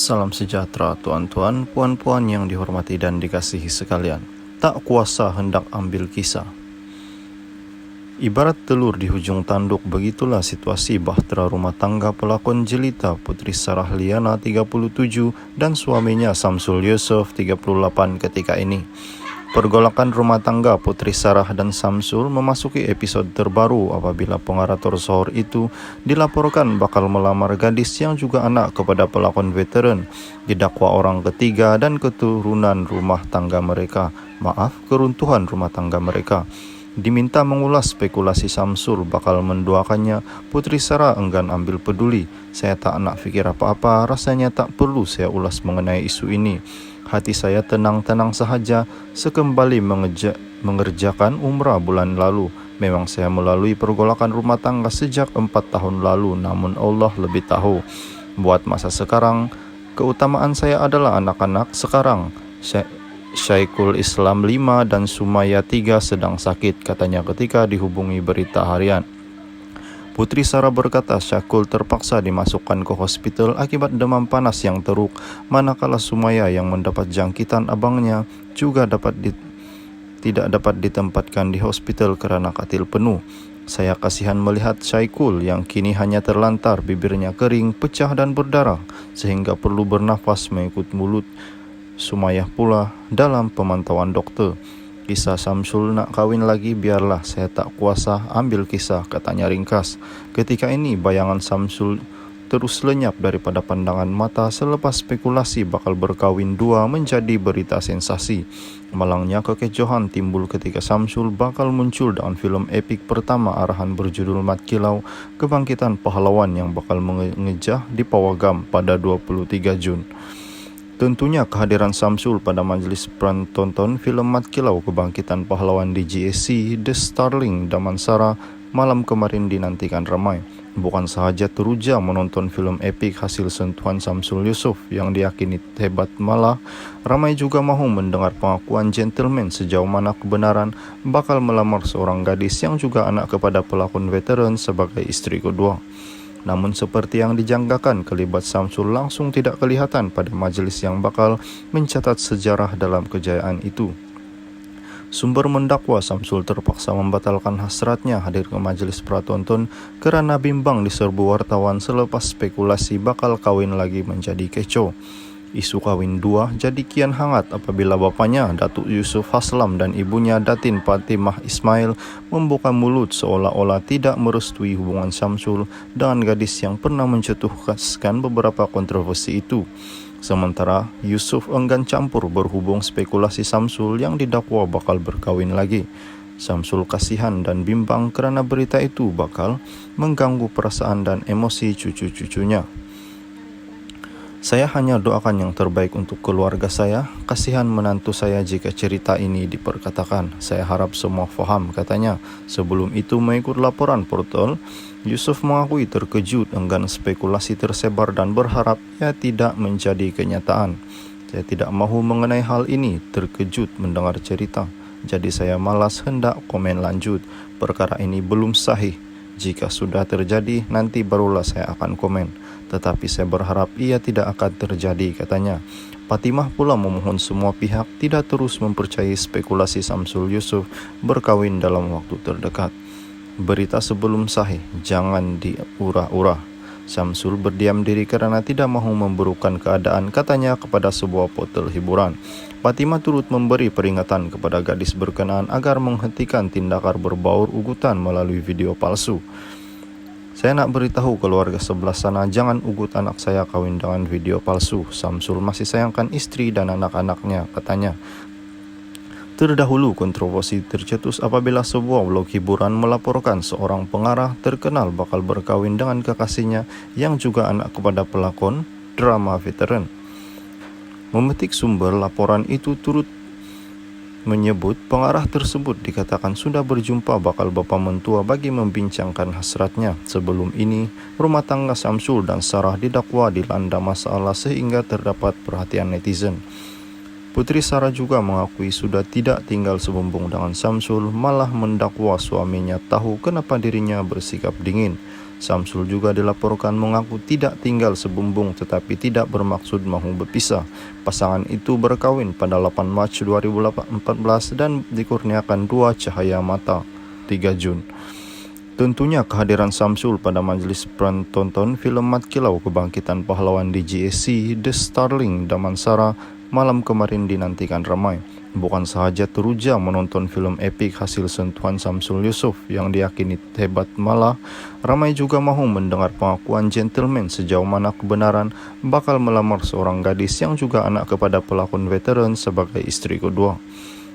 Salam sejahtera tuan-tuan, puan-puan yang dihormati dan dikasihi sekalian. Tak kuasa hendak ambil kisah. Ibarat telur di hujung tanduk, begitulah situasi bahtera rumah tangga pelakon jelita Putri Sarah Liana 37 dan suaminya Samsul Yusuf 38 ketika ini. Pergolakan rumah tangga Putri Sarah dan Samsul memasuki episode terbaru apabila pengarator sohor itu dilaporkan bakal melamar gadis yang juga anak kepada pelakon veteran, didakwa orang ketiga dan keturunan rumah tangga mereka. Keruntuhan rumah tangga mereka. Diminta mengulas spekulasi Samsul bakal mendoakannya, Putri Sarah enggan ambil peduli. Saya tak nak fikir apa-apa, rasanya tak perlu saya ulas mengenai isu ini. Hati saya tenang-tenang sahaja sekembali mengerjakan umrah bulan lalu. Memang saya melalui pergolakan rumah tangga sejak 4 tahun lalu, namun Allah lebih tahu. Buat masa sekarang, keutamaan saya adalah anak-anak sekarang. Syekhul Islam 5 dan Sumaya 3 sedang sakit, katanya ketika dihubungi Berita Harian. Putri Sarah berkata Syekhul terpaksa dimasukkan ke hospital akibat demam panas yang teruk, manakala Sumaya yang mendapat jangkitan abangnya juga tidak dapat ditempatkan di hospital karena katil penuh. Saya kasihan melihat Syekhul yang kini hanya terlantar, bibirnya kering, pecah dan berdarah, sehingga perlu bernafas mengikut mulut. Sumaya pula dalam pemantauan dokter. Kisah Samsul nak kawin lagi, biarlah, saya tak kuasa ambil kisah, katanya ringkas. Ketika ini bayangan Samsul terus lenyap daripada pandangan mata selepas spekulasi bakal berkawin dua menjadi berita sensasi. Malangnya kekecohan timbul ketika Samsul bakal muncul dalam film epik pertama arahan berjudul Mat Kilau, Kebangkitan Pahlawan yang bakal mengejah di Pawagam pada 23 Jun. Tentunya kehadiran Samsul pada majelis penonton film Mat Kilau Kebangkitan Pahlawan di GSC The Starling Damansara malam kemarin dinantikan ramai. Bukan sahaja teruja menonton film epik hasil sentuhan Samsul Yusuf yang diyakini hebat, malah ramai juga mahu mendengar pengakuan gentleman sejauh mana kebenaran bakal melamar seorang gadis yang juga anak kepada pelakon veteran sebagai istri kedua. Namun seperti yang dijangkakan, kelibat Samsul langsung tidak kelihatan pada majelis yang bakal mencatat sejarah dalam kejayaan itu. Sumber mendakwa Samsul terpaksa membatalkan hasratnya hadir ke majelis pratonton kerana bimbang diserbu wartawan selepas spekulasi bakal kawin lagi menjadi kecoh. Isu kawin dua jadi kian hangat apabila bapanya Datuk Yusuf Haslam dan ibunya Datin Fatimah Ismail membuka mulut seolah-olah tidak merestui hubungan Samsul dengan gadis yang pernah mencetuskan beberapa kontroversi itu. Sementara Yusuf enggan campur berhubung spekulasi Samsul yang didakwa bakal berkawin lagi. Samsul kasihan dan bimbang kerana berita itu bakal mengganggu perasaan dan emosi cucu-cucunya. Saya hanya doakan yang terbaik untuk keluarga saya. Kasihan menantu saya jika cerita ini diperkatakan. Saya harap semua faham, katanya. Sebelum itu mengikut laporan portal, Yusuf mengakui terkejut enggan spekulasi tersebar dan berharap ia tidak menjadi kenyataan. Saya tidak mahu mengenai hal ini, terkejut mendengar cerita. Jadi saya malas hendak komen lanjut. Perkara ini belum sahih. Jika sudah terjadi, nanti barulah saya akan komen. Tetapi saya berharap ia tidak akan terjadi, katanya. Fatimah pula memohon semua pihak tidak terus mempercayai spekulasi Samsul Yusuf berkawin dalam waktu terdekat. Berita sebelum sahih, jangan diurah-urah. Samsul berdiam diri kerana tidak mahu memburukkan keadaan, katanya kepada sebuah portal hiburan. Fatimah turut memberi peringatan kepada gadis berkenaan agar menghentikan tindakan berbaur ugutan melalui video palsu. Saya nak beritahu keluarga sebelah sana, jangan ugut anak saya kawin dengan video palsu. Samsul masih sayangkan istri dan anak-anaknya, katanya. Terdahulu kontroversi tercetus apabila sebuah blog hiburan melaporkan seorang pengarah terkenal bakal berkawin dengan kekasihnya yang juga anak kepada pelakon drama veteran. Memetik sumber laporan itu turut menyebut pengarah tersebut dikatakan sudah berjumpa bakal bapa mentua bagi membincangkan hasratnya. Sebelum ini, rumah tangga Samsul dan Sarah didakwa dilanda masalah sehingga terdapat perhatian netizen. Putri Sarah juga mengakui sudah tidak tinggal sebumbung dengan Samsul, malah mendakwa suaminya tahu kenapa dirinya bersikap dingin. Samsul juga dilaporkan mengaku tidak tinggal sebumbung tetapi tidak bermaksud mahu berpisah. Pasangan itu berkawin pada 8 Mac 2014 dan dikurniakan 2 cahaya mata 3 Jun. Tentunya kehadiran Samsul pada majelis penonton film Mat Kilau Kebangkitan Pahlawan di GSC The Starling Damansara malam kemarin dinantikan ramai. Bukan sahaja teruja menonton film epik hasil sentuhan Samsul Yusof yang diyakini hebat, malah ramai juga mahu mendengar pengakuan gentleman sejauh mana kebenaran bakal melamar seorang gadis yang juga anak kepada pelakon veteran sebagai istri kedua.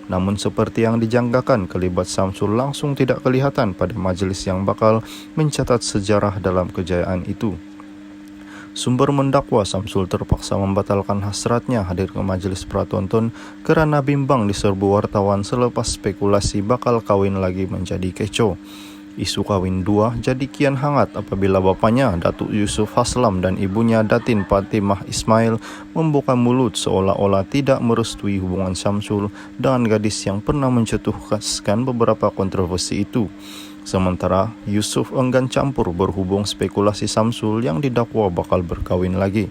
Namun seperti yang dijangkakan, kelibat Samsul langsung tidak kelihatan pada majelis yang bakal mencatat sejarah dalam kejayaan itu. Sumber mendakwa Samsul terpaksa membatalkan hasratnya hadir ke majelis pratonton kerana bimbang diserbu wartawan selepas spekulasi bakal kawin lagi menjadi kecoh. Isu kawin dua jadi kian hangat apabila bapanya Datuk Yusuf Haslam dan ibunya Datin Fatimah Ismail membuka mulut seolah-olah tidak merestui hubungan Samsul dengan gadis yang pernah mencetuskan beberapa kontroversi itu. Sementara Yusuf enggan campur berhubung spekulasi Samsul yang didakwa bakal berkawin lagi.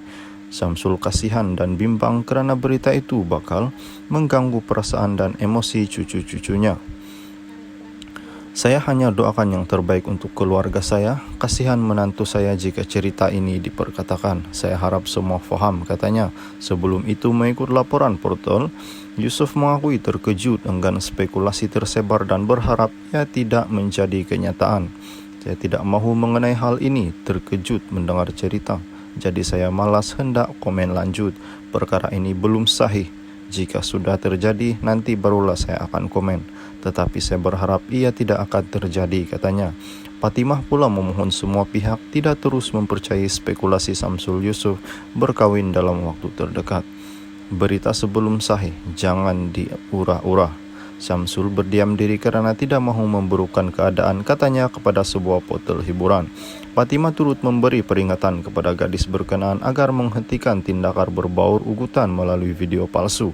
Samsul kasihan dan bimbang kerana berita itu bakal mengganggu perasaan dan emosi cucu-cucunya. Saya hanya doakan yang terbaik untuk keluarga saya. Kasihan menantu saya jika cerita ini diperkatakan. Saya harap semua faham, katanya. Sebelum itu mengikut laporan portal, Yusuf mengakui terkejut enggan spekulasi tersebar dan berharap ia tidak menjadi kenyataan. Saya tidak mahu mengenai hal ini, terkejut mendengar cerita. Jadi saya malas hendak komen lanjut. Perkara ini belum sahih. Jika sudah terjadi, nanti barulah saya akan komen. Tetapi saya berharap ia tidak akan terjadi, katanya. Fatimah pula memohon semua pihak tidak terus mempercayai spekulasi Samsul Yusof berkawin dalam waktu terdekat. Berita sebelum sahih, jangan diurah-urah. Samsul berdiam diri kerana tidak mahu memburukkan keadaan, katanya kepada sebuah portal hiburan. Fatimah turut memberi peringatan kepada gadis berkenaan agar menghentikan tindakan berbaur ugutan melalui video palsu.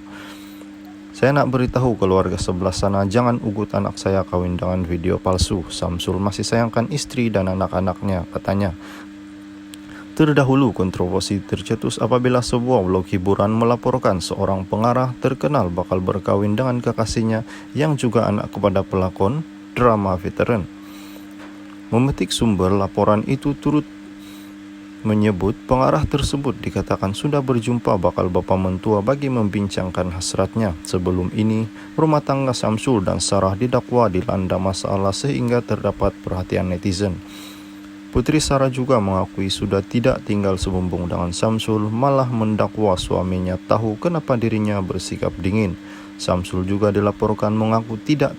Saya nak beritahu keluarga sebelah sana jangan ugut anak saya kawin dengan video palsu. Samsul masih sayangkan istri dan anak-anaknya, katanya. Terdahulu kontroversi tercetus apabila sebuah blog hiburan melaporkan seorang pengarah terkenal bakal berkawin dengan kekasihnya yang juga anak kepada pelakon drama veteran. Memetik sumber, laporan itu turut menyebut pengarah tersebut dikatakan sudah berjumpa bakal bapa mentua bagi membincangkan hasratnya. Sebelum ini, rumah tangga Samsul dan Sarah didakwa dilanda masalah sehingga terdapat perhatian netizen. Putri Sarah juga mengakui sudah tidak tinggal sebumbung dengan Samsul, malah mendakwa suaminya tahu kenapa dirinya bersikap dingin. Samsul juga dilaporkan mengaku tidak